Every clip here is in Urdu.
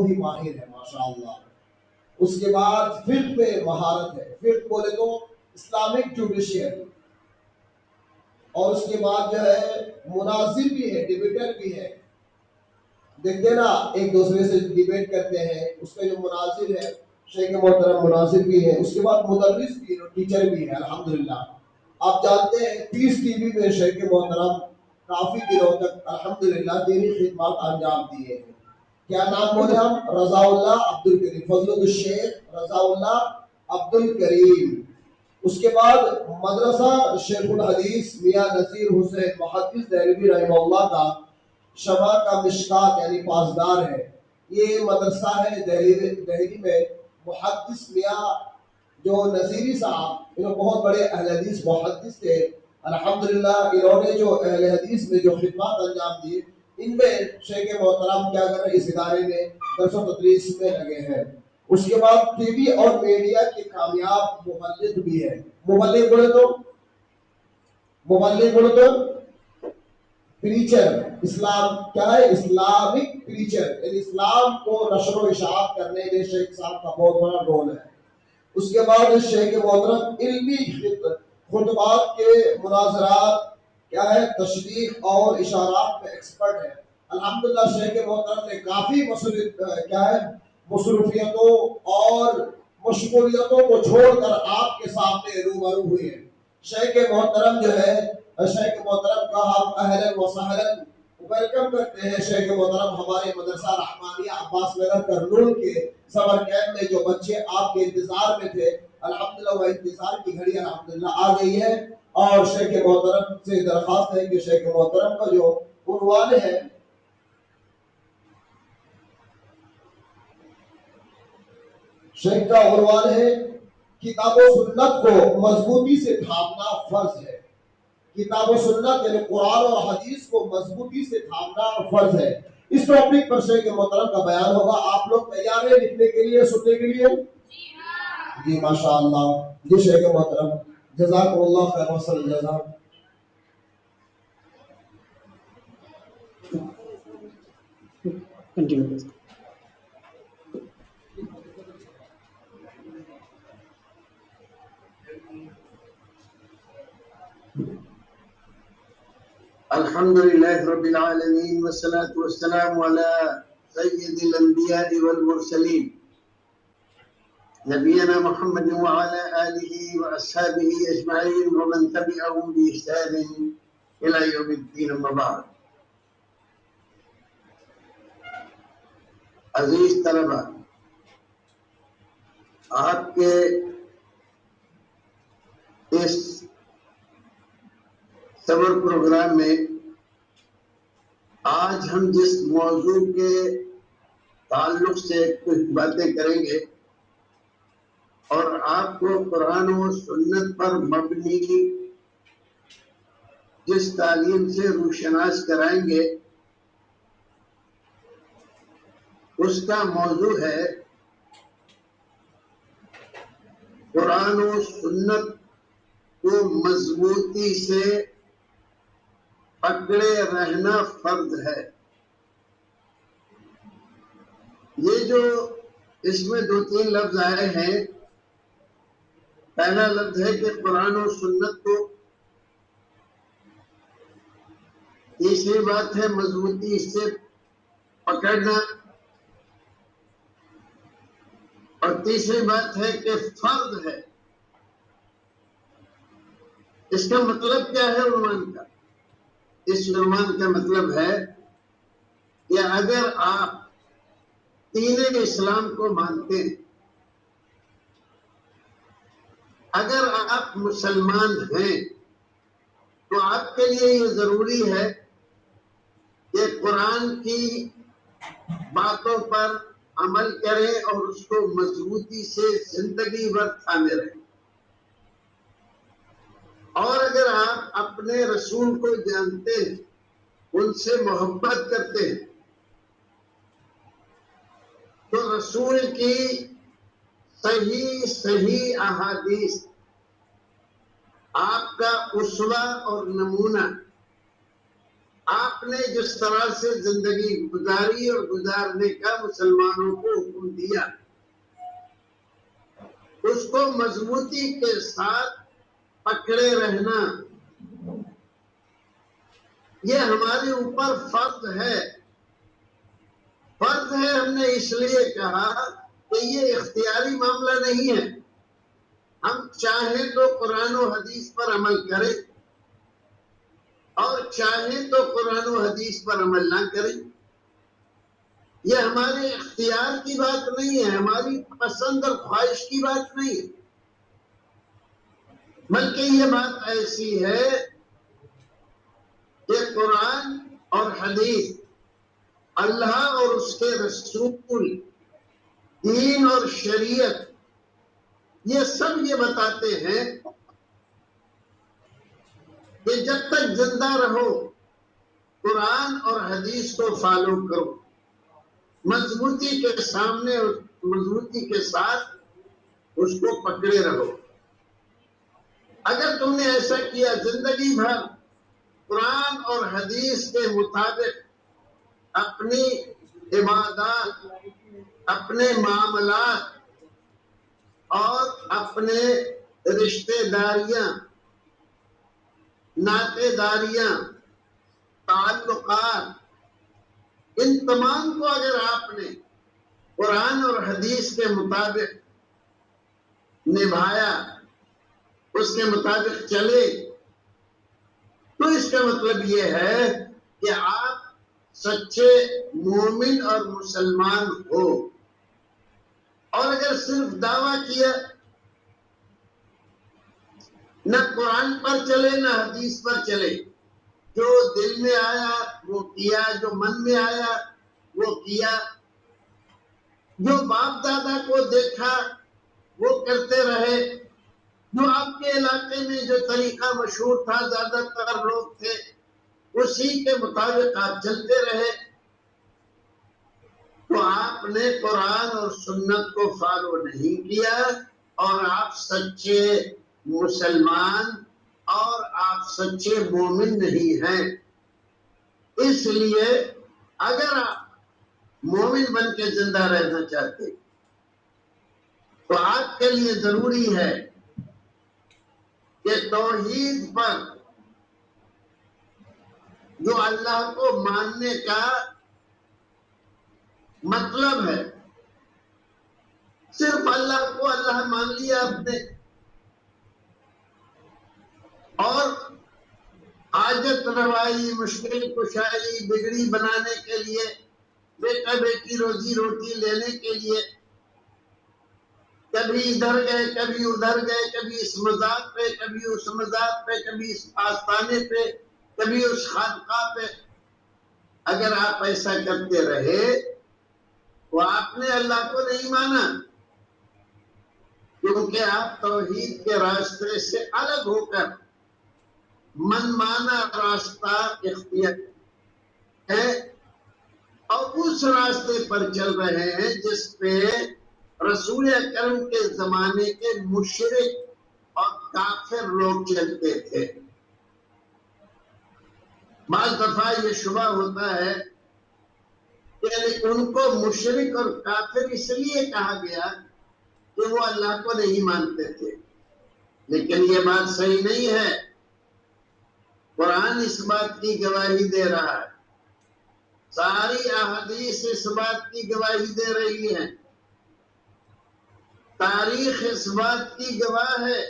بہت ہی ماہر ہے ماشاءاللہ. اس کے بعد فقہ پہ مہارت ہے. فقہ بولے تو اسلامک جوڈیشیل. اور اس کے بعد جو ہے مناظر بھی ہے, ڈیبیٹر بھی ہے. دیکھتے نا ایک دوسرے سے ڈیبیٹ کرتے ہیں, اس کا جو مناظر ہے شیخ محترم مناظر بھی ہے. اس کے بعد مدرس بھی ہے, ٹیچر بھی ہے الحمدللہ. آپ جانتے ہیں پیس ٹی وی میں شیخ محترم کافی دنوں تک الحمدللہ دینی خدمات انجام دیے ہیں. کیا نام بولے ہم؟ رضا اللہ عبد الکریم, فضل الشیخ رضا اللہ عبد الکریم. اس کے بعد مدرسہ شیخ الحدیث میاں نذیر حسین محدث دہلوی رحمہ اللہ کا شمع کا مشکات یعنی پاسدار ہے. یہ مدرسہ ہے دہلی میں. محدث میاں جو نذیری صاحب, انہوں بہت بڑے اہل حدیث محدث تھے الحمدللہ. انہوں نے جو اہل حدیث میں جو خدمات انجام دی, ان میں شیخ محترم کیا کر رہے ہیں, اس ادارے میں درس و تدریس میں لگے ہیں. اس کے بعد ٹی وی اور میڈیا کے کامیاب مبلغ بھی ہے. مبلغ بولے تو پریچر. اسلام کیا ہے؟ اسلامک پریچر, یعنی اسلام کو نشر و اشاعت کرنے میں شیخ صاحب کا بہت بڑا رول ہے. اس کے بعد شیخ محترم علمی خطبات کے مناظرات کیا ہے, تشریح اور اشارات میں ایکسپرٹ ہے الحمدللہ. شیخ محترم نے کافی مصروفیتوں اور مشغولیتوں کو چھوڑ کر آپ کے سامنے روبرو ہوئے ہیں. شیخ محترم جو ہے, شیخ محترم کا ہم اہلاً و سہلاً ویلکم کرتے ہیں. شیخ محترم ہمارے مدرسہ رحمانیہ عباس نگر کرنول کے سمر کیمپ میں جو بچے آپ کے انتظار میں تھے الحمدللہ, وہ انتظار کی گھڑی الحمدللہ آ گئی ہے. اور شیخ محترم سے درخواست ہے کہ شیخ محترم کا جو عنوان ہے, شیخ کا عنوان ہے کتاب و سنت کو مضبوطی سے تھامنا فرض ہے. کتاب و سنت یعنی قرآن اور حدیث کو مضبوطی سے تھامنا فرض ہے. اس ٹاپک پر شیخ محترم کا بیان ہوگا. آپ لوگ تیار ہیں لکھنے کے لیے, سننے کے لیے؟ جی ماشاءاللہ. جی شیخ محترم جزاکم اللہ خیر وصل الجزا. الحمد لله رب العالمين والصلاة والسلام على سيد الأنبياء والمرسلين نبينا محمد وعلى آله وأصحابه أجمعين ومن تبعهم بإحسان إلى يوم الدين. أما بعد. عزیز طلبہ, آپ کے اس سمر پروگرام میں آج ہم جس موضوع کے تعلق سے کچھ باتیں کریں گے اور آپ کو قرآن و سنت پر مبنی جس تعلیم سے روشناس کرائیں گے, اس کا موضوع ہے قرآن و سنت کو مضبوطی سے پکڑے رہنا فرض ہے. یہ جو اس میں دو تین لفظ آئے ہیں, پہلا لفظ ہے کہ قرآن و سنت کو, تیسری بات ہے مضبوطی سے پکڑنا, اور تیسری بات ہے کہ فرض ہے. اس کا مطلب کیا ہے عنوان کا؟ اس عنوان کا مطلب ہے کہ اگر آپ دین اسلام کو مانتے ہیں, اگر آپ مسلمان ہیں, تو آپ کے لیے یہ ضروری ہے کہ قرآن کی باتوں پر عمل کریں اور اس کو مضبوطی سے زندگی بھر تھامے رہیں. اور اگر آپ اپنے رسول کو جانتے ہیں, ان سے محبت کرتے ہیں, تو رسول کی صحیح احادیث آپ کا اسوہ اور نمونہ, آپ نے جس طرح سے زندگی گزاری اور گزارنے کا مسلمانوں کو حکم دیا، اس کو مضبوطی کے ساتھ پکڑے رہنا یہ ہمارے اوپر فرض ہے۔ فرض ہے ہم نے اس لیے کہا کہ یہ اختیاری معاملہ نہیں ہے۔ ہم چاہیں تو قرآن و حدیث پر عمل کریں اور چاہیں تو قرآن و حدیث پر عمل نہ کریں۔ یہ ہمارے اختیار کی بات نہیں ہے، ہماری پسند اور خواہش کی بات نہیں ہے، بلکہ یہ بات ایسی ہے کہ قرآن اور حدیث، اللہ اور اس کے رسول، دین اور شریعت، یہ سب یہ بتاتے ہیں کہ جب تک زندہ رہو قرآن اور حدیث کو فالو کرو، مضبوطی کے سامنے اور مضبوطی کے ساتھ اس کو پکڑے رہو۔ اگر تم نے ایسا کیا، زندگی بھر قرآن اور حدیث کے مطابق اپنی عبادات، اپنے معاملات اور اپنے رشتہ داریاں، ناطے داریاں، تعلقات، ان تمام کو اگر آپ نے قرآن اور حدیث کے مطابق نبھایا، اس کے مطابق چلے، تو اس کا مطلب یہ ہے کہ آپ سچے مومن اور مسلمان ہو۔ اور اگر صرف دعویٰ کیا، نہ قرآن پر چلے نہ حدیث پر چلے، جو دل میں آیا وہ کیا، جو من میں آیا وہ کیا، جو باپ دادا کو دیکھا وہ کرتے رہے، جو آپ کے علاقے میں جو طریقہ مشہور تھا، زیادہ تر لوگ تھے اسی کے مطابق آپ چلتے رہے، تو آپ نے قرآن اور سنت کو فالو نہیں کیا اور آپ سچے مسلمان اور آپ سچے مومن نہیں ہیں۔ اس لیے اگر آپ مومن بن کے زندہ رہنا چاہتے تو آپ کے لیے ضروری ہے کہ توحید پر، جو اللہ کو ماننے کا مطلب ہے، صرف اللہ کو اللہ مان لیا آپ نے، اور حاجت روائی، مشکل کشائی، بگڑی بنانے کے لیے، بیٹا بیٹی روزی روٹی لینے کے لیے کبھی ادھر گئے کبھی ادھر گئے، کبھی اس مزار پہ کبھی اس مزار پہ، کبھی اس آستانے پہ کبھی اس خانقاہ پہ، اگر آپ ایسا کرتے رہے تو آپ نے اللہ کو نہیں مانا، کیونکہ آپ توحید کے راستے سے الگ ہو کر من مانا راستہ اختیار ہے اور اس راستے پر چل رہے ہیں جس پہ رسول اکرم کے زمانے کے مشرک اور کافر لوگ چلتے تھے۔ بعض دفعہ یہ شبہ ہوتا ہے کہ ان کو مشرک اور کافر اس لیے کہا گیا کہ وہ اللہ کو نہیں مانتے تھے، لیکن یہ بات صحیح نہیں ہے۔ قرآن اس بات کی گواہی دے رہا ہے، ساری احادیث اس بات کی گواہی دے رہی ہے، تاریخ اس بات کی گواہ ہے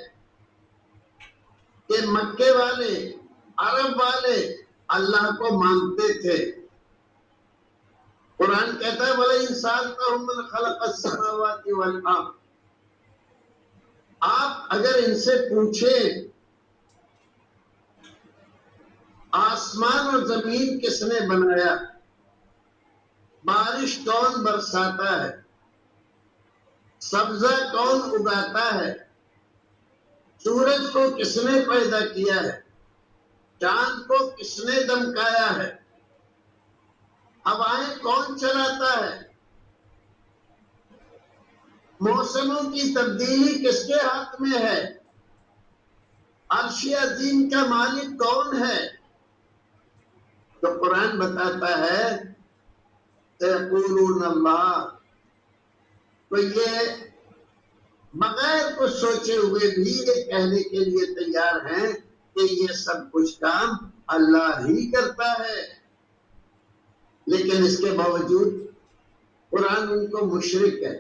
کہ مکے والے، عرب والے اللہ کو مانتے تھے۔ قرآن کہتا ہے وَلَئِن سَأَلْتَهُم مَّنْ خَلَقَ السَّمَاوَاتِ وَالْأَرْضَ، آپ اگر ان سے پوچھیں آسمان اور زمین کس نے بنایا، بارش کون برساتا ہے، سبزہ کون اگاتا ہے، سورج کو کس نے پیدا کیا ہے، چاند کو کس نے دمکایا ہے، ہوائیں کون چلاتا ہے، موسموں کی تبدیلی کس کے ہاتھ میں ہے، عرش عظیم کا مالک کون ہے، تو قرآن بتاتا ہے سیقولون اللہ، تو یہ بغیر کچھ سوچے ہوئے بھی یہ کہنے کے لیے تیار ہیں کہ یہ سب کچھ کام اللہ ہی کرتا ہے، لیکن اس کے باوجود قرآن ان کو مشرک ہے،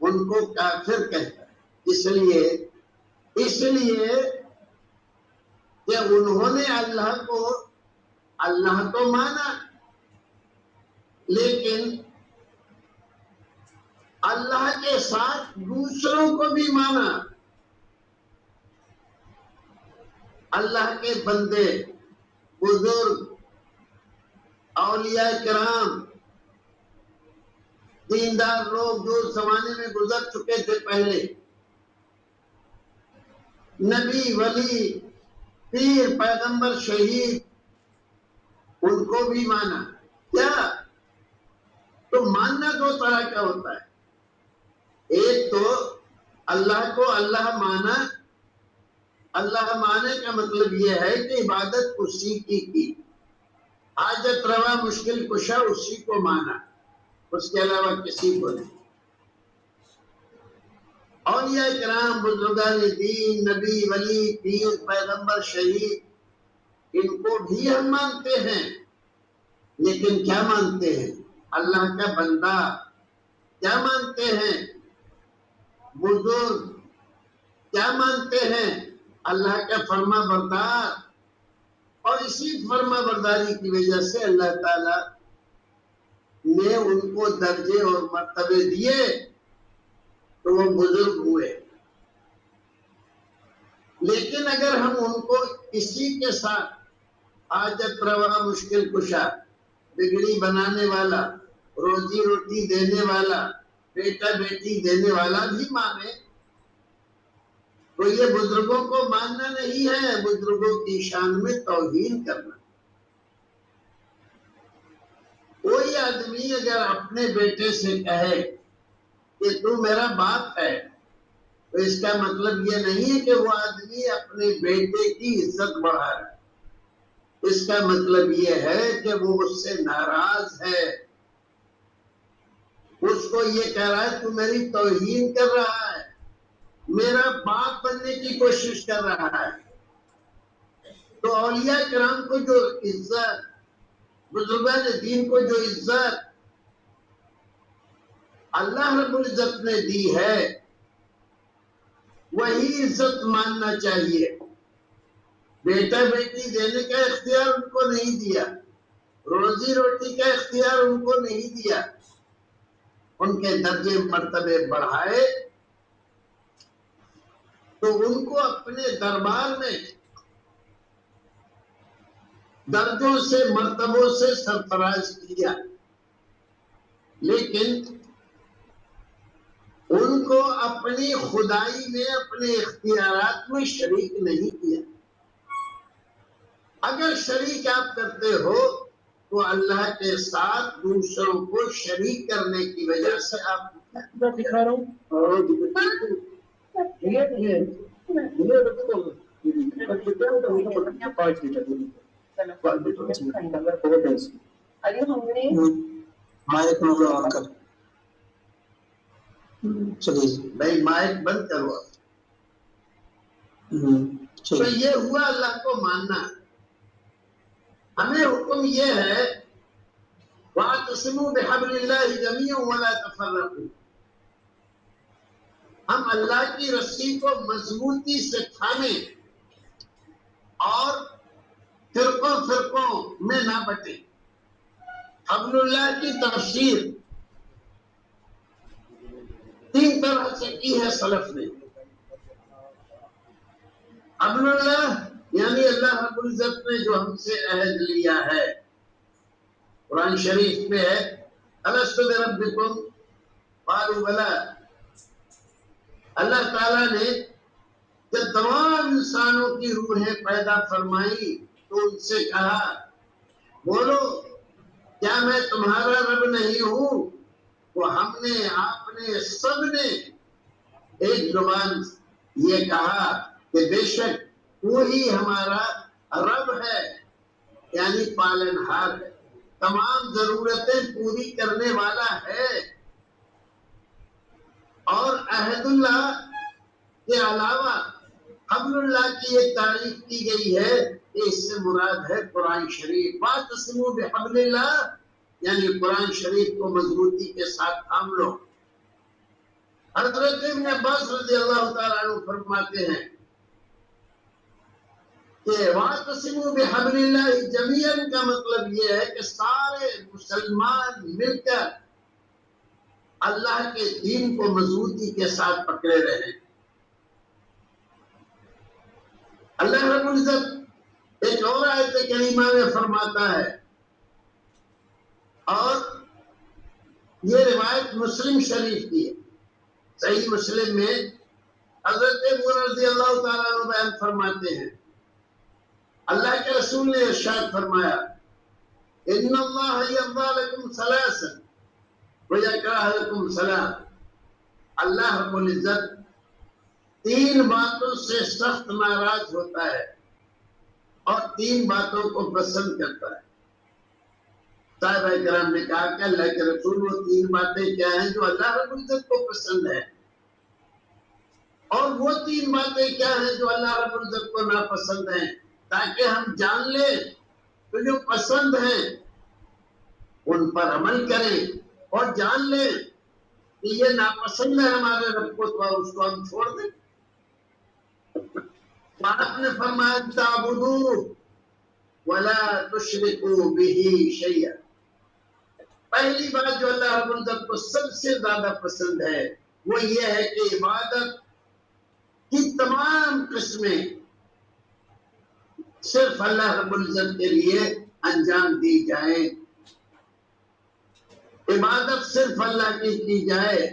ان کو کافر کہتا ہے، اس لیے کہ انہوں نے اللہ تو مانا، لیکن اللہ کے ساتھ دوسروں کو بھی مانا۔ اللہ کے بندے، بزرگ، اولیاء کرام، دیندار لوگ جو زمانے میں گزر چکے تھے پہلے، نبی، ولی، پیر، پیغمبر، شہید، ان کو بھی مانا۔ کیا؟ تو ماننا دو طرح کا ہوتا ہے، ایک تو اللہ کو اللہ مانا، اللہ مانے کا مطلب یہ ہے کہ عبادت اسی کی، حاجت روا مشکل کشا اسی کو مانا، اس کے علاوہ کسی کو نہیں۔ اولیاء کرام، بزرگان دین، نبی، ولی، پیر، پیغمبر، شہید، ان کو بھی ہم مانتے ہیں، لیکن کیا مانتے ہیں؟ اللہ کا بندہ۔ کیا مانتے ہیں؟ بزرگ۔ کیا مانتے ہیں؟ اللہ کا فرما بردار۔ اور اسی فرما برداری کی وجہ سے اللہ تعالی نے ان کو درجے اور مرتبے دیے تو وہ بزرگ ہوئے۔ لیکن اگر ہم ان کو اسی کے ساتھ حاجت روا مشکل کشا، بگڑی بنانے والا، روزی روٹی دینے والا، بیٹا بیٹی دینے والا بھی مانے تو یہ بزرگوں کو ماننا نہیں ہے، بزرگوں کی شان میں توہین کرنا۔ کوئی آدمی اگر اپنے بیٹے سے کہے کہ تو میرا باپ ہے، تو اس کا مطلب یہ نہیں ہے کہ وہ آدمی اپنے بیٹے کی عزت بڑھا رہا ہے، اس کا مطلب یہ ہے کہ وہ اس سے ناراض ہے، اس کو یہ کہہ رہا ہے تو میری توہین کر رہا ہے، میرا باپ بننے کی کوشش کر رہا ہے۔ تو اولیاء کرام کو جو عزت، بزرگان دین کو جو عزت اللہ رب العزت نے دی ہے، وہی عزت ماننا چاہیے۔ بیٹا بیٹی دینے کا اختیار ان کو نہیں دیا، روزی روٹی کا اختیار ان کو نہیں دیا، ان کے درجے مرتبے بڑھائے تو ان کو اپنے دربار میں درجوں سے، مرتبوں سے سرفراز کیا، لیکن ان کو اپنی خدائی میں، اپنے اختیارات میں شریک نہیں کیا۔ اگر شریک آپ کرتے ہو تو اللہ کے ساتھ دوسروں کو شریک کرنے کی وجہ سے آپ دکھا رہا ہوں بھائی مائک بند کرو۔ تو یہ ہوا اللہ کو ماننا۔ ہمیں حکم یہ ہے وَاعْتَصِمُوا بِحَبْلِ اللَّهِ جَمِيعًا وَلَا تَفَرَّقُوا، ہم اللہ کی رسی کو مضبوطی سے تھامیں اور فرقوں میں نہ بٹیں۔ حبل اللہ کی تفسیر 3 طرح سے کی ہے سلف نے۔ حبل اللہ یعنی اللہ رب العزت نے جو ہم سے عہد لیا ہے، قرآن شریف میں ہے أَلَسْتُ بِرَبِّكُمْ قَالُوا بَلَىٰ۔ اللہ تعالیٰ نے جب تمام انسانوں کی روحیں پیدا فرمائی تو ان سے کہا بولو کیا میں تمہارا رب نہیں ہوں؟ تو ہم نے، آپ نے، سب نے ایک زبان یہ کہا کہ بے شک وہ ہی ہمارا رب ہے۔ یعنی پالنہار ہے، تمام ضرورتیں پوری کرنے والا ہے۔ اور عہد اللہ کے علاوہ حبل اللہ کی یہ تعریف کی گئی ہے کہ اس سے مراد ہے قرآن شریف۔ واعتصموا بحبل اللہ یعنی قرآن شریف کو مضبوطی کے ساتھ تھام لو۔ حضرت ابن عباس رضی اللہ تعالیٰ عنہ فرماتے ہیں کہ واعتصموا بحبل اللہ جمیعاً کا مطلب یہ ہے کہ سارے مسلمان مل کر اللہ کے دین کو مضبوطی کے ساتھ پکڑے رہے۔ اللہ رب العزت ایک اور آیت کریمہ میں فرماتا ہے، اور یہ روایت مسلم شریف کی ہے، صحیح مسلم میں حضرت ابو ہریرہ رضی اللہ تعالیٰ عنہ بیان فرماتے ہیں، اللہ کے رسول نے ارشاد فرمایا، ان اللہ یرضی لکم ثلاثا ویکرہ لکم ثلاث، اللہ رب العزت تین باتوں سے سخت ناراض ہوتا ہے اور تین باتوں کو پسند کرتا ہے۔ صاحبہ کرام نے کہا کہ اللہ کے رسول وہ تین باتیں کیا ہیں جو اللہ رب العزت کو پسند ہے، اور وہ تین باتیں کیا ہیں جو اللہ رب العزت کو ناپسند ہیں، تاکہ ہم جان لیں تو جو پسند ہیں ان پر عمل کریں، اور جان لیں کہ یہ ناپسند ہے ہمارے رب کو تو اس کو ہم چھوڑ دیں۔ آپ نے فرمایا تعبدوا ولا تشرکوا به شیئا، پہلی بات جو اللہ رب العزت کو سب سے زیادہ پسند ہے وہ یہ ہے کہ عبادت کی تمام قسمیں صرف اللہ رب العزت کے لیے انجام دی جائیں، عبادت صرف اللہ کی جائے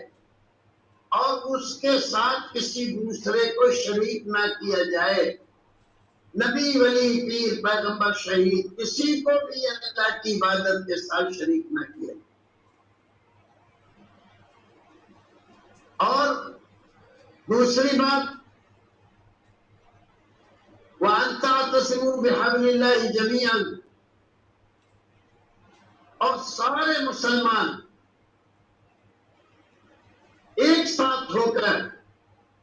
اور اس کے ساتھ کسی دوسرے کو شریک نہ کیا جائے، نبی ولی پیر پیغمبر شہید کسی کو بھی اللہ کی عبادت کے ساتھ شریک نہ کیا جائے۔ اور دوسری بات وَأَن تَعْتَصِمُوا بِحَبْلِ اللَّهِ جَمِيعًا، اور سارے مسلمان ایک ساتھ ہو کر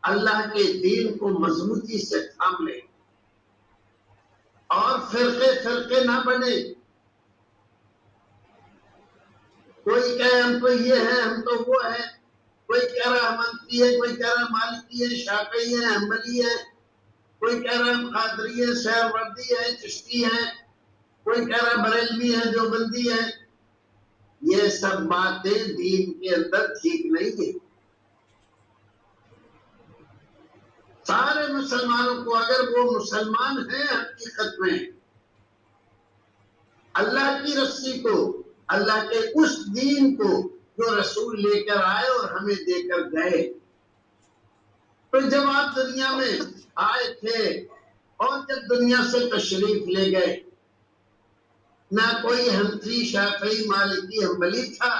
اللہ کے دین کو مضبوطی سے تھام لیں اور فرقے فرقے نہ بنے، کوئی کہے ہم تو یہ ہے ہم تو وہ ہے، کوئی کہہ رہا حنفی ہے، کوئی کہہ رہا مالکی ہے، شافعی ہے، حنبلی ہے، کوئی کہہ رہا قادری ہے، سہروردی ہے، چشتی ہے، کوئی کہہ رہا بریلوی ہے، دیوبندی ہے۔ یہ سب باتیں دین کے اندر ٹھیک نہیں ہے۔ سارے مسلمانوں کو اگر وہ مسلمان ہیں حقیقت میں اللہ کی رسی کو، اللہ کے اس دین کو جو رسول لے کر آئے اور ہمیں دے کر گئے، تو جب آپ دنیا میں آئے تھے اور جب دنیا سے تشریف لے گئے، نہ کوئی حنفی شافعی مالکی حنبلی تھا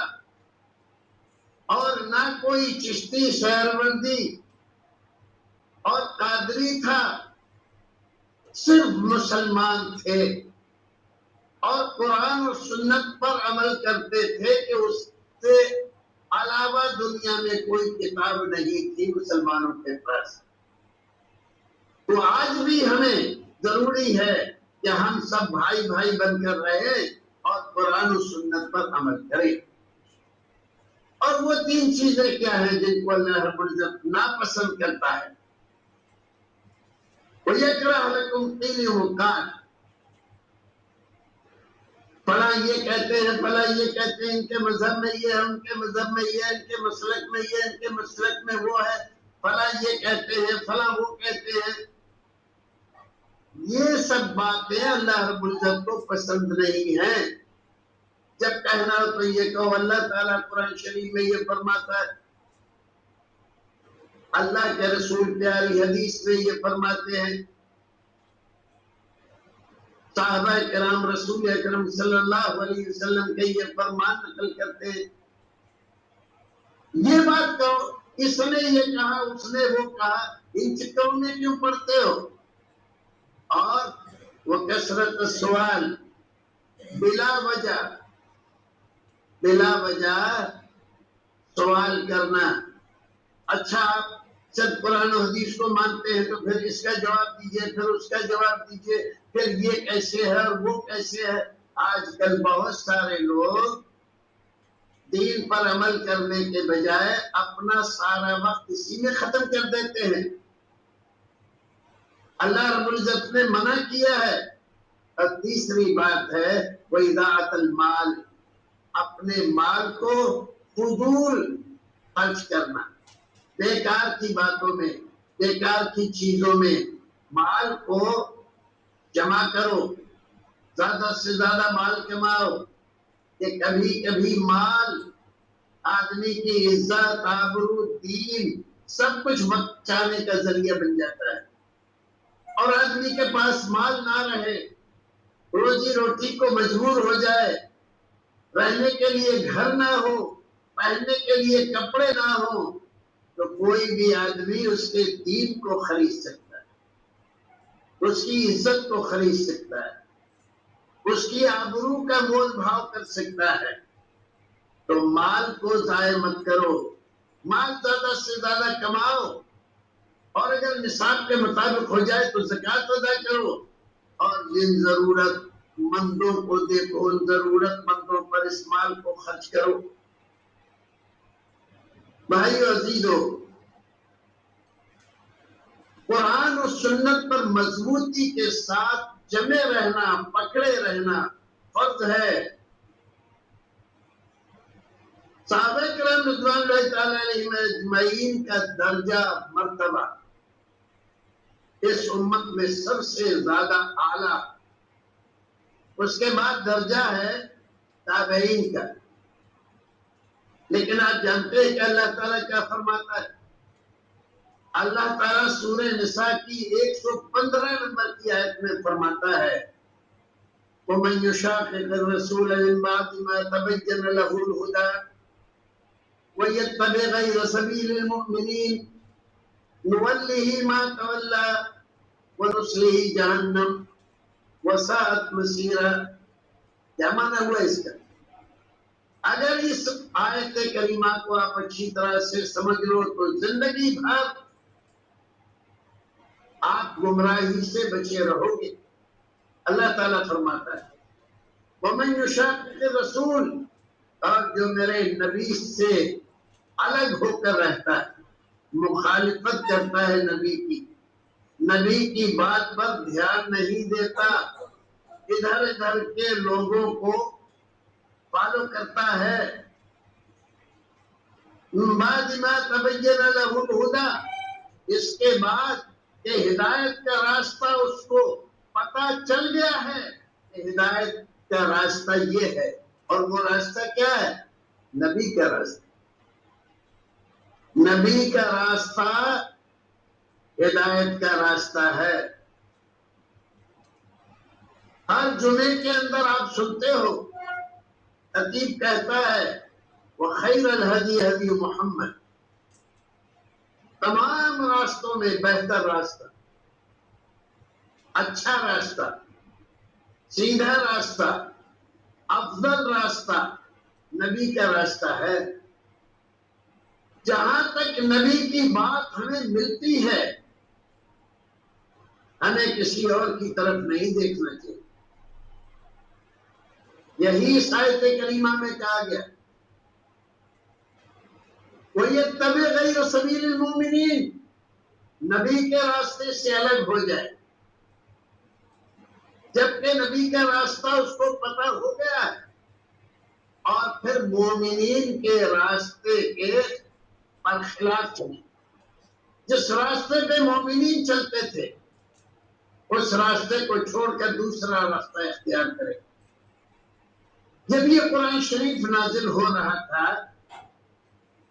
اور نہ کوئی چشتی سہروردی اور قادری تھا، صرف مسلمان تھے اور قرآن اور سنت پر عمل کرتے تھے کہ اس سے علاوہ دنیا میں کوئی کتاب نہیں تھی مسلمانوں کے پاس۔ تو آج بھی ہمیں ضروری ہے کہ ہم سب بھائی بھائی بن کر رہیں اور قرآن و سنت پر عمل کریں۔ اور وہ تین چیزیں کیا ہیں جن کو اللہ رب العزت ناپسند کرتا ہے؟ وَيَكْرَهُ لَكُمْ قِيلِ وَقَالَ، فلاں یہ کہتے ہیں فلاں یہ کہتے ہیں، ان کے مذہب میں یہ ہے، ان کے مذہب میں یہ ہے، ان کے مسلک میں یہ ہے، ان کے مسلک میں وہ ہے، فلاں یہ کہتے ہیں فلاں وہ کہتے ہیں۔ یہ سب باتیں اللہ رب العزت کو پسند نہیں ہیں۔ جب کہنا ہو تو یہ کہو، اللہ تعالیٰ قرآن شریف میں یہ فرماتا ہے، اللہ کے رسول پیاری حدیث میں یہ فرماتے ہیں، صحابہ کرام رسول اکرم صلی اللہ علیہ وسلم کے یہ فرمان نقل کرتے ہیں۔ یہ بات کہو، اس نے یہ کہا اس نے وہ کہا، ان چکروں میں کیوں پڑتے ہو؟ اور وہ کثرت سوال، بلا وجہ سوال کرنا. اچھا آپ صرف قرآن و حدیث کو مانتے ہیں تو پھر اس کا جواب دیجئے، پھر اس کا جواب دیجئے، پھر یہ کیسے ہے اور وہ کیسے ہے. آج کل بہت سارے لوگ دین پر عمل کرنے کے بجائے اپنا سارا وقت اسی میں ختم کر دیتے ہیں. اللہ رب العزت نے منع کیا ہے. اور تیسری بات ہے وَإِضَاعَةَ الْمَالِ، اپنے مال کو فضول خرچ کرنا، بیکار کی باتوں میں، بیکار کی چیزوں میں. مال کو جمع کرو، زیادہ سے زیادہ مال کماؤ. کہ کبھی کبھی مال آدمی کی عزت، آبرو، دین سب کچھ بچانے کا ذریعہ بن جاتا ہے. اور آدمی کے پاس مال نہ رہے، روزی روٹی کو مجبور ہو جائے، رہنے کے لیے گھر نہ ہو، پہننے کے لیے کپڑے نہ ہو، تو کوئی بھی آدمی اس کے دین کو خرید سکتا ہے، اس کی عزت کو خرید سکتا ہے، اس کی آبرو کا مول بھاؤ کر سکتا ہے. تو مال کو ضائع مت کرو، مال زیادہ سے زیادہ کماؤ، اور اگر نصاب کے مطابق ہو جائے تو زکوٰۃ ادا کرو. اور جن ضرورت مندوں کو دیکھو، ان ضرورت مندوں پر اس مال کو خرچ کرو. بھائیو عزیزو، قرآن و سنت پر مضبوطی کے ساتھ جمے رہنا، پکڑے رہنا فرض ہے. صحابہ کرام رضوان اللہ تعالیٰ علیہم اجمعین کا درجہ، مرتبہ اس امت میں سب سے زیادہ اعلیٰ. اس کے بعد درجہ ہے تابعین کا. لیکن آپ جانتے ہیں کہ اللہ تعالیٰ کیا فرماتا ہے؟ اللہ تعالیٰ سورہ نساء کی 115 نمبر کی آیت میں فرماتا ہے وَمَن يُشَاقِقِ الرَّسُولَ مِن بَعْدِ مَا تَبَيَّنَ لَهُ الْهُدَىٰ وَيَتَّبِعْ غَيْرَ سَبِيلِ الْمُؤْمِنِينَ نُوَلِّهِ مَا تَوَلَّىٰ وَنُصْلِهِ جَهَنَّمَ وَسَاءَتْ مَصِيرًا. کیا معنی ہوا اس کا؟ اگر اس آیت کریمہ کو آپ اچھی طرح سے سمجھ لو تو زندگی بھر آپ گمراہی سے بچے رہو گے. اللہ تعالیٰ فرماتا ہے وَمَن يُشَاقِقِ الرَّسُولَ، اور جو میرے نبی سے الگ ہو کر رہتا ہے، مخالفت کرتا ہے نبی کی بات پر دھیان نہیں دیتا، ادھر ادھر کے لوگوں کو فالو کرتا ہے. مِن بَعْدِ مَا تَبَيَّنَ لَهُ الْهُدَىٰ، اس کے بعد کہ ہدایت کا راستہ اس کو پتہ چل گیا ہے کہ ہدایت کا راستہ یہ ہے. اور وہ راستہ کیا ہے؟ نبی کا راستہ. نبی کا راستہ ہدایت کا راستہ ہے. ہر جمعے کے اندر آپ سنتے ہو خطیب کہتا ہے وَخَيْرَ الْهَدِيِ هَدِيُ مُحَمَّدٍ، تمام راستوں میں بہتر راستہ، اچھا راستہ، سیدھا راستہ، افضل راستہ نبی کا راستہ ہے. جہاں تک نبی کی بات ہمیں ملتی ہے ہمیں کسی اور کی طرف نہیں دیکھنا چاہیے. یہی اس آیت کریمہ میں کہا گیا وَيَتَّبِعْ غَيْرَ سَبِيلِ الْمُؤْمِنِينَ، نبی کے راستے سے الگ ہو جائے. جبکہ نبی کا راستہ اس کو پتہ ہو گیا ہے، اور پھر مومنین کے راستے کے برخلاف چلے. جس راستے پہ مومنین چلتے تھے اس راستے کو چھوڑ کر دوسرا راستہ اختیار کرے. جب یہ قرآن شریف نازل ہو رہا تھا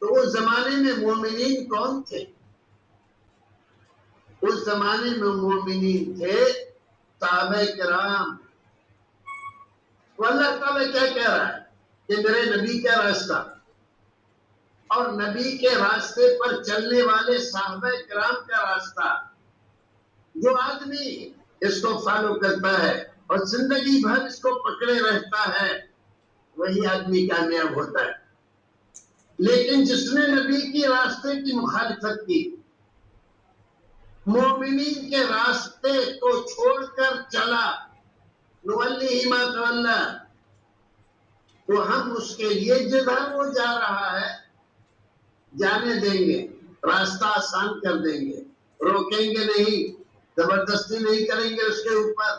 تو اس زمانے میں مومنین کون تھے؟ اس زمانے میں مومنین تھے صحابہ کرام. تو اللہ تعالیٰ کیا کہہ رہا ہے کہ میرے نبی کا راستہ اور نبی کے راستے پر چلنے والے صحابہ کرام کا راستہ، جو آدمی اس کو فالو کرتا ہے اور زندگی بھر اس کو پکڑے رہتا ہے، وہی آدمی کامیاب ہوتا ہے۔ لیکن جس نے نبی کی راستے کی مخالفت کی، مومنین کے راستے کو چھوڑ کر چلا، نولیہ ما تولی، تو ہم اس کے لیے جدھر وہ جا رہا ہے جانے دیں گے، راستہ آسان کر دیں گے، روکیں گے نہیں، زبردستی نہیں کریں گے اس کے اوپر۔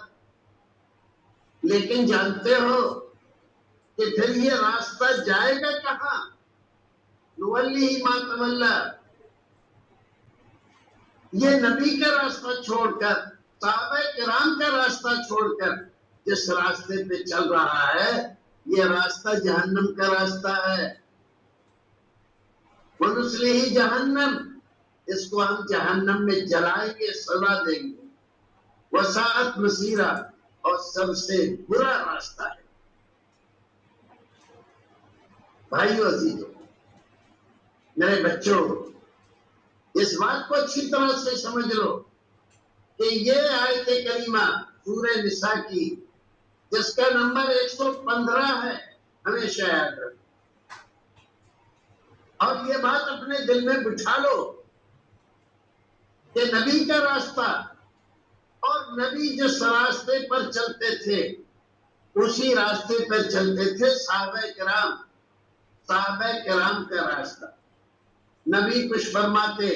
لیکن جانتے ہو کہ پھر یہ راستہ جائے گا کہاں؟ نولیہ ما تولی، یہ نبی کا راستہ چھوڑ کر، صحابہ کرام کا راستہ چھوڑ کر جس راستے پہ چل رہا ہے، یہ راستہ جہنم کا راستہ ہے۔ وَنُصْلِهِ جہنم، اس کو ہم جہنم میں جلائیں گے، سزا دیں گے۔ وَسَاءَتْ مَصِیرًا، اور سب سے برا راستہ ہے۔ بھائیو عزیزو، میرے بچوں، اس بات کو اچھی طرح سے سمجھ لو کہ یہ آیت کریمہ سورہ نساء کی، جس کا نمبر 115 ہے، ہمیشہ یاد رکھو، اور یہ بات اپنے دل میں بٹھا لو کہ نبی کا راستہ اور نبی جس راستے پر چلتے تھے اسی راستے پر چلتے تھے صحابہ کرام۔ صحابہ کرام کا راستہ، نبی کچھ فرماتے،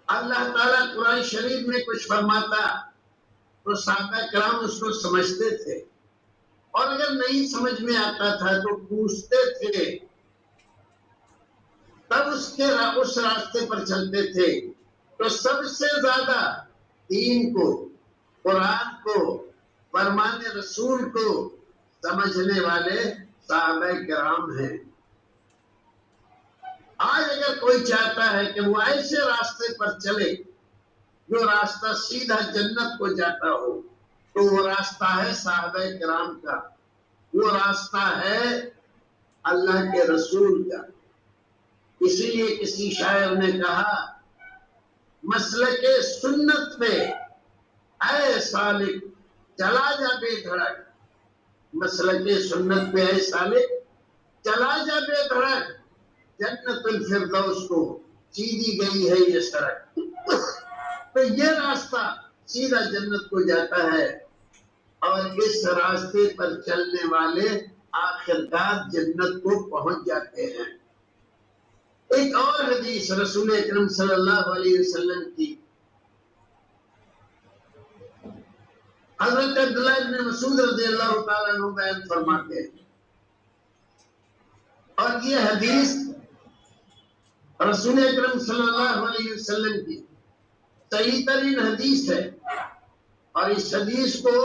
اللہ تعالیٰ قرآن شریف میں کچھ فرماتا تو صحابہ کرام اس کو سمجھتے تھے، اور اگر نہیں سمجھ میں آتا تھا تو پوچھتے تھے، تب اس راستے پر چلتے تھے۔ تو سب سے زیادہ دین کو، قرآن کو، فرمان رسول کو سمجھنے والے صحابہ کرام ہیں۔ آج اگر کوئی چاہتا ہے کہ وہ ایسے راستے پر چلے جو راستہ سیدھا جنت کو جاتا ہو، تو وہ راستہ ہے صحابہ کرام کا، وہ راستہ ہے اللہ کے رسول کا۔ اسی لیے کسی شاعر نے کہا، مسلک سنت پہ اے سالک چلا جا بے دھڑک، مسلک سنت پہ اے سالک چلا جا بے دھڑک، جنت الفردوس کو سیدھی گئی ہے یہ سڑک۔ تو یہ راستہ سیدھا جنت کو جاتا ہے، اور اس راستے پر چلنے والے آخرکار جنت کو پہنچ جاتے ہیں۔ ایک اور حدیث رسول اکرم صلی اللہ علیہ وسلم کی، حضرت عبداللہ بن مسعود رضی اللہ تعالیٰ عنہ بیان فرماتے ہیں، اور یہ حدیث رسول اکرم صلی اللہ علیہ وسلم کی صحیح ترین حدیث ہے، اور اس حدیث کو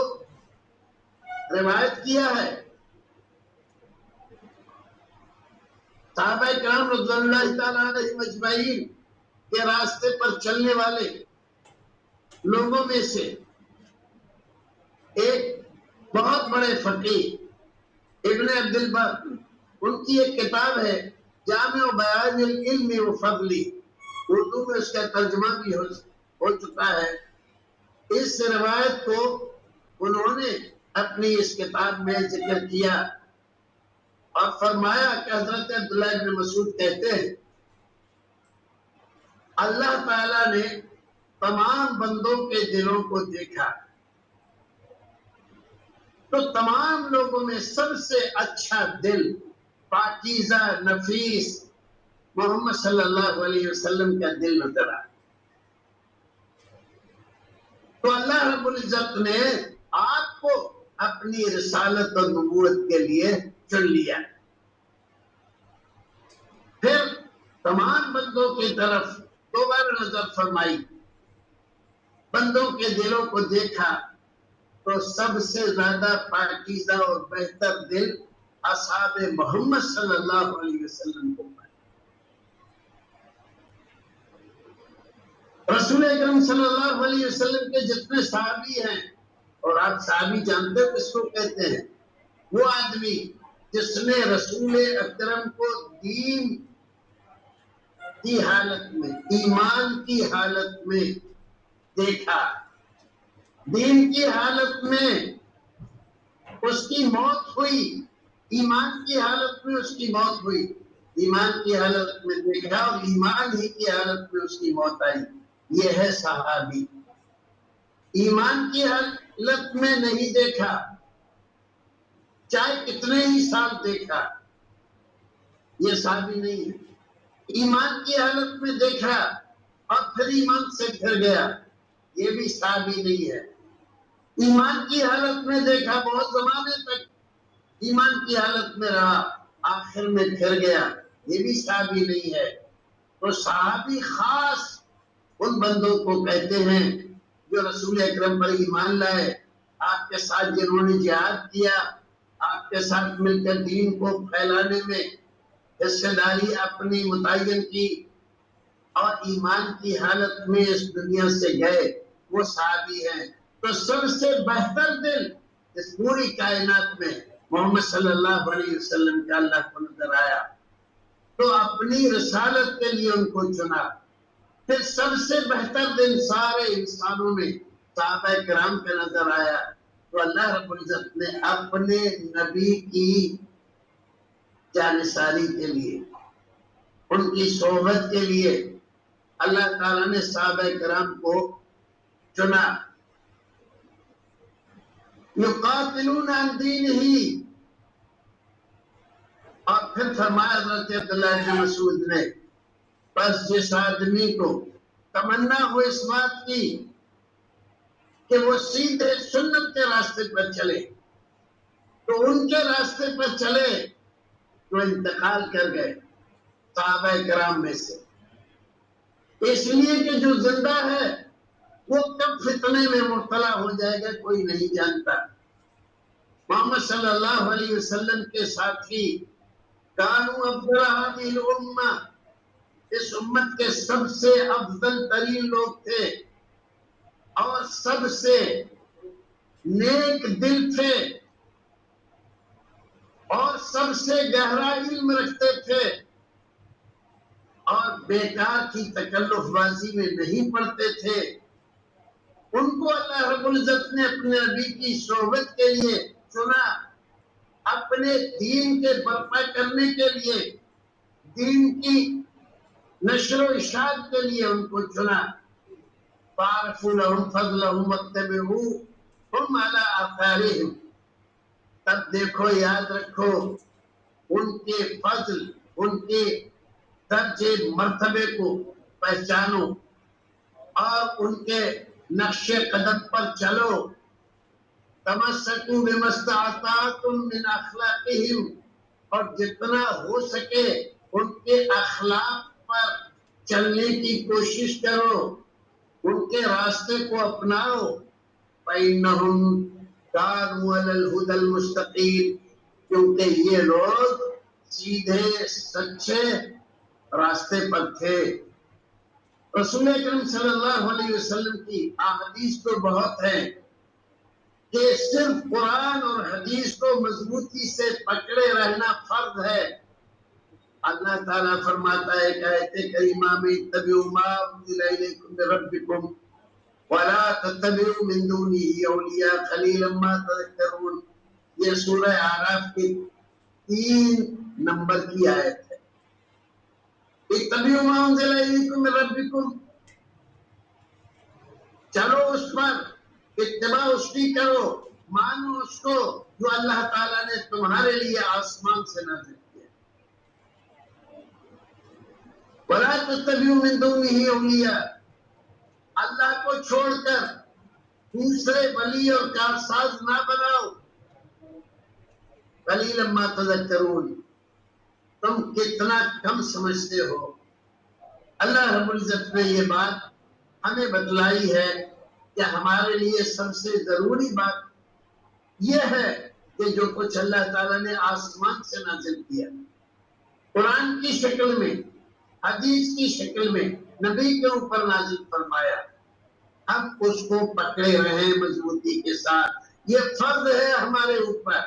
روایت کیا ہے صحابہ کرام رضی اللہ تعالیٰ علیہ مجمعین کے راستے پر چلنے والے لوگوں میں سے ایک بہت بڑے فقیہ ابن عبد البر، ان کی ایک کتاب ہے جامع بیان العلم و فضلی، اردو میں اس کا ترجمہ بھی ہو چکا ہے۔ اس روایت کو انہوں نے اپنی اس کتاب میں ذکر کیا، اور فرمایا کہ حضرت عبداللہ بن مسعود کہتے ہیں، اللہ تعالیٰ نے تمام بندوں کے دلوں کو دیکھا، تو تمام لوگوں میں سب سے اچھا دل، پاکیزہ، نفیس محمد صلی اللہ علیہ وسلم کا دل نظر آیا۔ تو اللہ رب العزت نے آپ کو اپنی رسالت اور نبوت کے لیے چن لیا۔ پھر تمام بندوں کی طرف دوبارہ نظر فرمائی، بندوں کے دلوں کو دیکھا تو سب سے زیادہ پاکیزہ اور بہتر دل اصحاب محمد صلی اللہ علیہ وسلم کو پایا۔ رسول اکرم صلی اللہ علیہ وسلم کے جتنے صحابی ہیں، اور آپ صحابی جانتے ہو کس کو کہتے ہیں، وہ آدمی جس نے رسول اکرم کو دین کی حالت میں، ایمان کی حالت میں دیکھا، دین کی حالت میں اس کی موت ہوئی، ایمان کی حالت میں اس کی موت ہوئی، ایمان کی حالت میں دیکھا اور ایمان ہی کی حالت میں اس کی موت آئی، یہ ہے صحابی۔ ایمان کی حالت میں نہیں دیکھا، چاہے کتنے ہی سال دیکھا، یہ صحابی نہیں ہے۔ ایمان کی حالت میں دیکھا اور پھر ایمان سے پھر گیا، یہ بھی صحابی نہیں ہے۔ ایمان کی حالت میں دیکھا، بہت زمانے تک ایمان کی حالت میں رہا، آخر میں پھر گیا، یہ بھی صحابی نہیں ہے۔ تو صحابی خاص ان بندوں کو کہتے ہیں جو رسول اکرم پر ایمان لائے، آپ کے ساتھ جنہوں نے جہاد کیا، آپ کے ساتھ مل کر دین کو پھیلانے میں حصہ داری اپنی متعین کی اور ایمان کی حالت میں اس دنیا سے گئے، وہ صحابی ہیں۔ تو سب سے بہتر دل اس پوری کائنات میں محمد صلی اللہ علیہ وسلم کا اللہ کو نظر آیا، تو اپنی رسالت کے لیے ان کو چنا۔ پھر سب سے بہتر دن سارے انسانوں میں صحابہ کرام کا نظر آیا، تو اللہ رب العزت نے اپنے نبی کی جانثاری کے لیے، ان کی صحبت کے لیے اللہ تعالیٰ نے صحابہ کرام کو چنا۔ یقاتلون عن دینہ، اور پھر فرمایا حضرت عبداللہ بن مسعود نے، بس جس آدمی کو تمنا ہو اس بات کی کہ وہ سیدھے سنت کے راستے پر چلے، تو ان کے راستے پر چلے جو انتقال کر گئے صحابہ کرام میں سے، اس لیے کہ جو زندہ ہے وہ کب فتنے میں مبتلا ہو جائے گا کوئی نہیں جانتا۔ محمد صلی اللہ علیہ وسلم کے ساتھی کانوا افضل هذه الامہ، اس امت کے سب سے افضل ترین لوگ تھے اور سب سے نیک دل تھے اور سب سے گہرا علم رکھتے تھے اور بیکار کی تکلف بازی میں نہیں پڑتے تھے۔ ان کو اللہ رب العزت نے اپنے نبی کی صحبت کے لیے چنا، اپنے دین کے برپا کرنے کے لیے، دین کی نشر و اشاعت کے لیے ان کو چنا۔ فَاعْرِفُوا لَهُمْ فَضْلَهُمْ وَاتَّبِعُوهُمْ عَلَىٰ آثَارِهِمْ، تب دیکھو، یاد رکھو ان کے فضل، ان کے درجے مرتبے کو پہچانو اور ان کے نقش قدم پر چلو۔ تمسکوا بما استطعتم من اخلاقہم، اور جتنا ہو سکے ان کے اخلاق پر چلنے کی کوشش کرو، ان کے راستے کو اپناؤ۔ فَإِنَّهُمْ كَانُوا عَلَى الْهُدَى الْمُسْتَقِيمِ، کیونکہ یہ لوگ سیدھے سچے راستے پر تھے۔ رسول اکرم صلی اللہ علیہ وسلم کی احادیث تو بہت ہیں کہ صرف قرآن اور حدیث کو مضبوطی سے پکڑے رہنا فرض ہے۔ اللہ تعالیٰ فرماتا ہے کہ آیت کریمہ میں اتبعوا ما انزل الیکم من ربکم ولا تتبعوا من دونہ اولیاء قلیلا ما تذکرون، یہ سورہ اعراف کی 3 نمبر کی آیت ہے۔ اتبعوا ما انزل الیکم من ربکم، چلو اس پر، اتباع اس کی کرو، مانو اس کو جو اللہ تعالیٰ نے تمہارے لیے آسمان سے نازل کیا۔ وَلَا تَتَّبِعُوا مِن دُونِهِ أَوْلِيَاءَ، اللہ کو چھوڑ کر دوسرے ولی اور کارساز نہ بناؤ۔ قَلِيلًا مَا تَذَكَّرُونَ، تم کتنا کم سمجھتے ہو۔ اللہ رب العزت نے یہ بات ہمیں بتلائی ہے کہ ہمارے لیے سب سے ضروری بات یہ ہے کہ جو کچھ اللہ تعالیٰ نے آسمان سے نازل کیا، قرآن کی شکل میں، حدیث کی شکل میں نبی کے اوپر نازل فرمایا، ہم اس کو پکڑے رہیں مضبوطی کے ساتھ، یہ فرض ہے ہمارے اوپر۔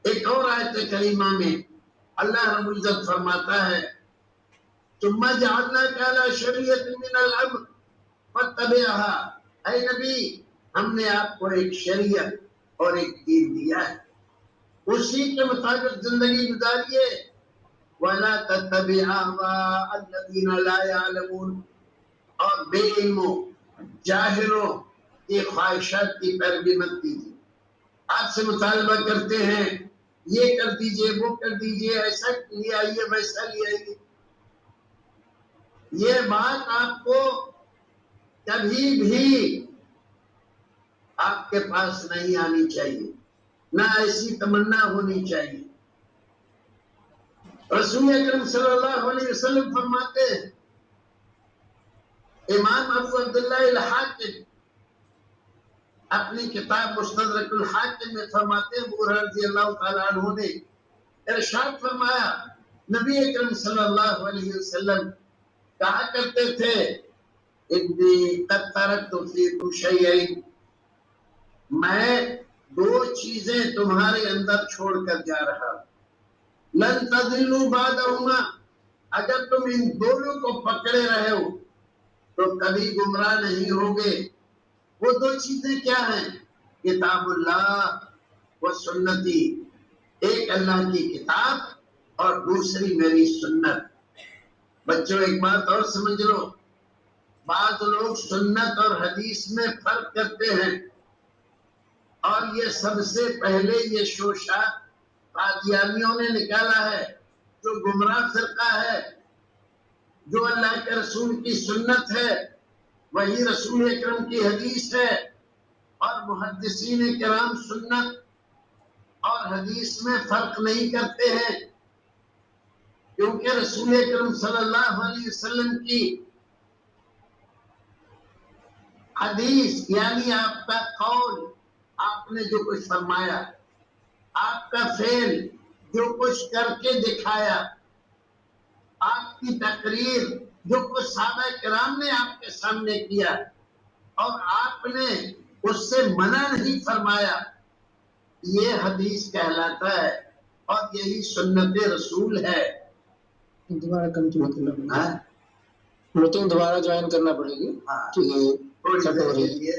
ایک اور آیت کریمہ میں اللہ رب العزت فرماتا ہے ثم جعلناک علی شریعۃ من الامر فاتبعها، اے نبی ہم نے آپ کو ایک شریعت اور ایک دین دیا ہے، اسی کے مطابق زندگی گزاریے۔ وَلَا تَتَّبِعْ أَهْوَاءَ الَّذِينَ لَا يَعْلَمُونَ، اور بے علموں جاہلوں کی خواہشات کی پیروی مت کیجیے۔ آپ سے مطالبہ کرتے ہیں یہ کر دیجئے، وہ کر دیجئے، ایسا لے آئیے، ویسا لے آئیے۔ یہ بات آپ کو کبھی بھی آپ کے پاس نہیں آنی چاہیے، نہ ایسی تمنا ہونی چاہیے۔ رسول اکرم صلی اللہ علیہ وسلم فرماتے ہیں، امام ابو عبداللہ الحاکم اپنی کتاب مستدرک الحاکم میں فرماتے ہیں، ابو ہریرہ رضی اللہ تعالیٰ عنہ نے ارشاد فرمایا، نبی اکرم صلی اللہ علیہ وسلم کہا کرتے تھے، انی قد ترکت فیکم شیئین، میں دو چیزیں تمہارے اندر چھوڑ کر جا رہا ہوں، لن تضلوا بعدہما، اگر تم ان دونوں کو پکڑے رہے ہو تو کبھی گمراہ نہیں ہوگے۔ وہ دو چیزیں کیا ہیں؟ کتاب اللہ و سنتی، ایک اللہ کی کتاب اور دوسری میری سنت۔ بچوں ایک بات اور سمجھ لو، بعض لوگ سنت اور حدیث میں فرق کرتے ہیں، اور یہ سب سے پہلے یہ شوشہ قادیانیوں نے نکالا ہے، جو گمراہ فرقہ ہے۔ جو اللہ کے رسول کی سنت ہے وہی رسول اکرم کی حدیث ہے، اور محدثین کرام سنت اور حدیث میں فرق نہیں کرتے ہیں، کیونکہ رسول اکرم صلی اللہ علیہ وسلم کی حدیث یعنی آپ کا قول، آپ نے جو کچھ فرمایا، آپ کا فعل جو کچھ کر کے دکھایا، آپ کی تقریر جو کچھ صحابہ کرام نے آپ کے سامنے کیا اور آپ نے اس سے منع نہیں فرمایا، یہ حدیث کہلاتا ہے، اور یہی سنت رسول ہے۔ دوبارہ کنٹینیو کرنا پڑے گا، ہاں؟ میٹنگ دوبارہ جوائن کرنا پڑے گی، ہاں، ٹھیک ہے، تھوڑی کٹ ہو دیر رہی کے ہے۔ لیے